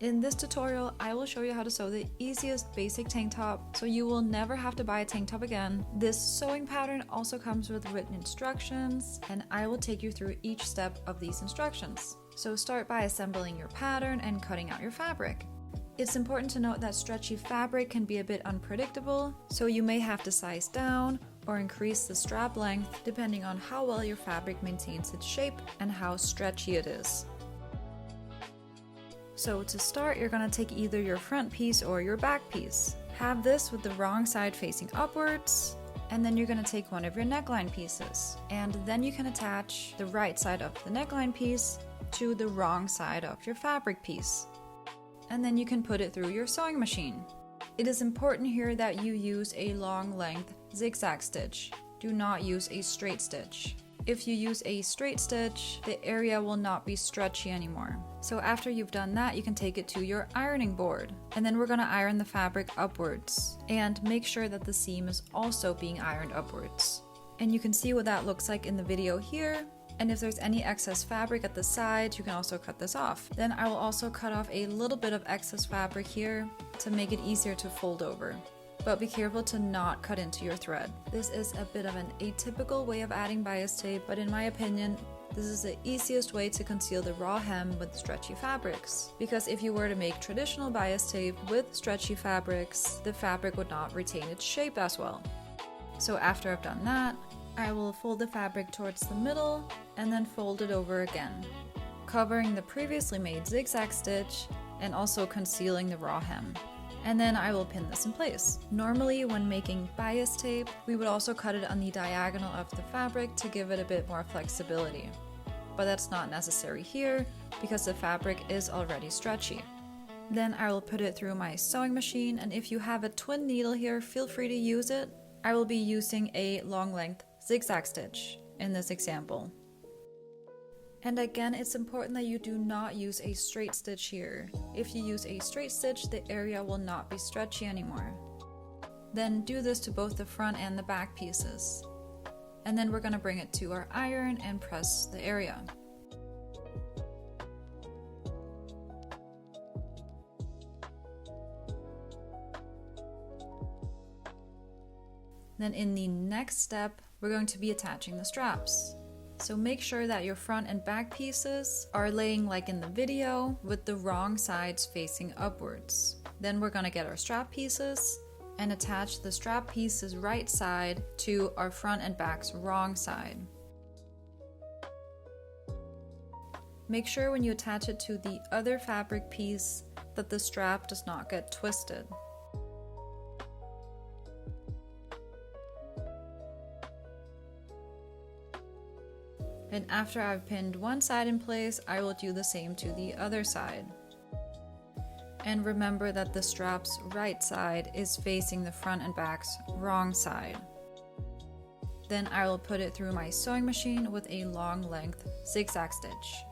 In this tutorial, I will show you how to sew the easiest basic tank top, so you will never have to buy a tank top again. This sewing pattern also comes with written instructions, and I will take you through each step of these instructions. So start by assembling your pattern and cutting out your fabric. It's important to note that stretchy fabric can be a bit unpredictable, so you may have to size down or increase the strap length depending on how well your fabric maintains its shape and how stretchy it is. So to start, you're going to take either your front piece or your back piece. Have this with the wrong side facing upwards, and then you're going to take one of your neckline pieces. And then you can attach the right side of the neckline piece to the wrong side of your fabric piece. And then you can put it through your sewing machine. It is important here that you use a long length zigzag stitch. Do not use a straight stitch. If you use a straight stitch, the area will not be stretchy anymore. So after you've done that, you can take it to your ironing board. And then we're going to iron the fabric upwards. And make sure that the seam is also being ironed upwards. And you can see what that looks like in the video here. And if there's any excess fabric at the sides, you can also cut this off. Then I will also cut off a little bit of excess fabric here to make it easier to fold over. But be careful to not cut into your thread. This is a bit of an atypical way of adding bias tape, but in my opinion, this is the easiest way to conceal the raw hem with stretchy fabrics. Because if you were to make traditional bias tape with stretchy fabrics, the fabric would not retain its shape as well. So after I've done that, I will fold the fabric towards the middle and then fold it over again, covering the previously made zigzag stitch and also concealing the raw hem. And then I will pin this in place. Normally when making bias tape, we would also cut it on the diagonal of the fabric to give it a bit more flexibility. But that's not necessary here because the fabric is already stretchy. Then I will put it through my sewing machine, and if you have a twin needle here, feel free to use it. I will be using a long length zigzag stitch in this example. And again, it's important that you do not use a straight stitch here. If you use a straight stitch, the area will not be stretchy anymore. Then do this to both the front and the back pieces. And then we're going to bring it to our iron and press the area. Then in the next step, we're going to be attaching the straps. So make sure that your front and back pieces are laying like in the video with the wrong sides facing upwards. Then we're going to get our strap pieces and attach the strap piece's right side to our front and back's wrong side. Make sure when you attach it to the other fabric piece that the strap does not get twisted. And after I've pinned one side in place, I will do the same to the other side. And remember that the strap's right side is facing the front and back's wrong side. Then I will put it through my sewing machine with a long length zigzag stitch.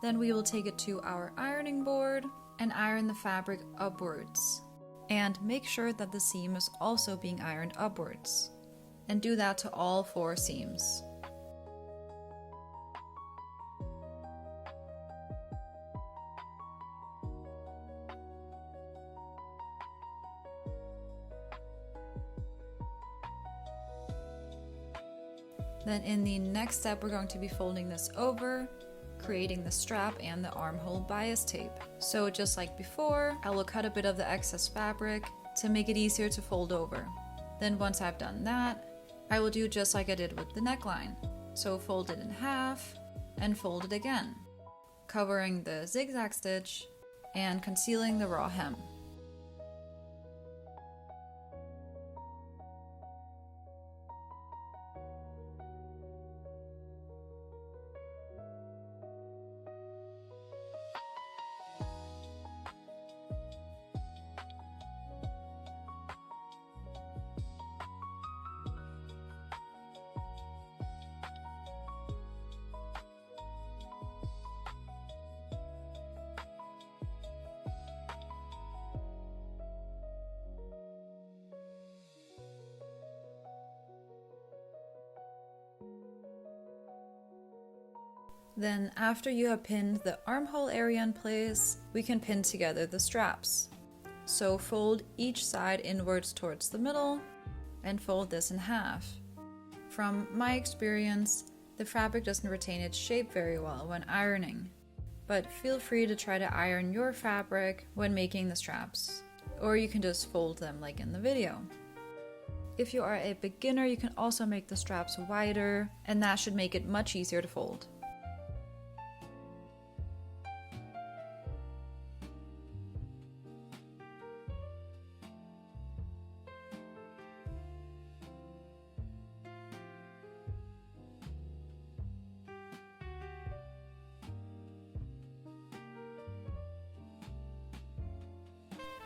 Then we will take it to our ironing board and iron the fabric upwards. And make sure that the seam is also being ironed upwards. And do that to all 4 seams. Then in the next step, we're going to be folding this over, creating the strap and the armhole bias tape. So just like before, I will cut a bit of the excess fabric to make it easier to fold over. Then once I've done that, I will do just like I did with the neckline. So fold it in half and fold it again, covering the zigzag stitch and concealing the raw hem. Then after you have pinned the armhole area in place, we can pin together the straps. So fold each side inwards towards the middle and fold this in half. From my experience, the fabric doesn't retain its shape very well when ironing, but feel free to try to iron your fabric when making the straps, or you can just fold them like in the video. If you are a beginner, you can also make the straps wider, and that should make it much easier to fold.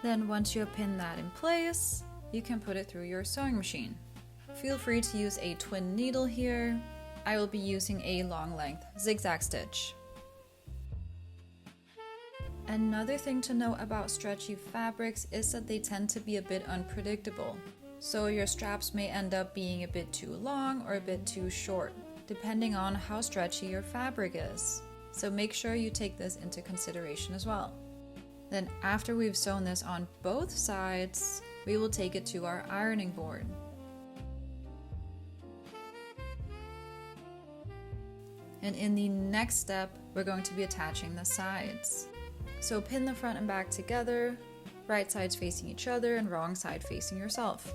Then once you have pinned that in place, you can put it through your sewing machine. Feel free to use a twin needle here. I will be using a long length zigzag stitch. Another thing to know about stretchy fabrics is that they tend to be a bit unpredictable. So your straps may end up being a bit too long or a bit too short, depending on how stretchy your fabric is. So make sure you take this into consideration as well. Then after we've sewn this on both sides, we will take it to our ironing board. And in the next step, we're going to be attaching the sides. So pin the front and back together, right sides facing each other and wrong side facing yourself.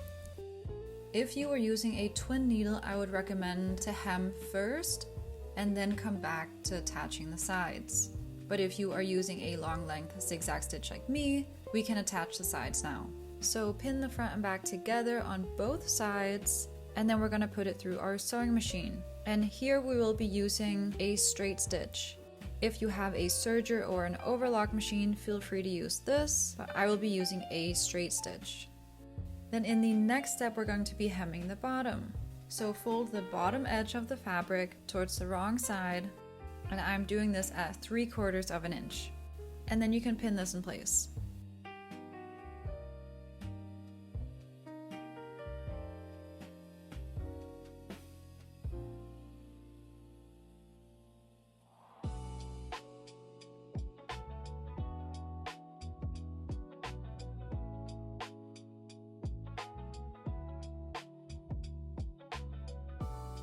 If you are using a twin needle, I would recommend to hem first and then come back to attaching the sides. But if you are using a long length zigzag stitch like me, we can attach the sides now. So pin the front and back together on both sides, and then we're going to put it through our sewing machine. And here we will be using a straight stitch. If you have a serger or an overlock machine, feel free to use this, but I will be using a straight stitch. Then in the next step, we're going to be hemming the bottom. So fold the bottom edge of the fabric towards the wrong side, and I'm doing this at 3/4 of an inch. And then you can pin this in place.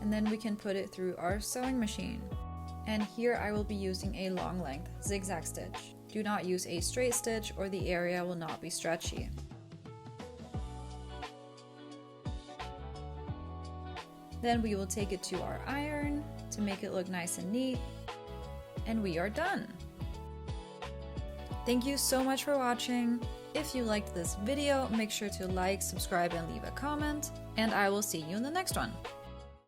And then we can put it through our sewing machine. And here I will be using a long length zigzag stitch. Do not use a straight stitch or the area will not be stretchy. Then we will take it to our iron to make it look nice and neat, and we are done. Thank you so much for watching. If you liked this video, make sure to like, subscribe, and leave a comment, and I will see you in the next one.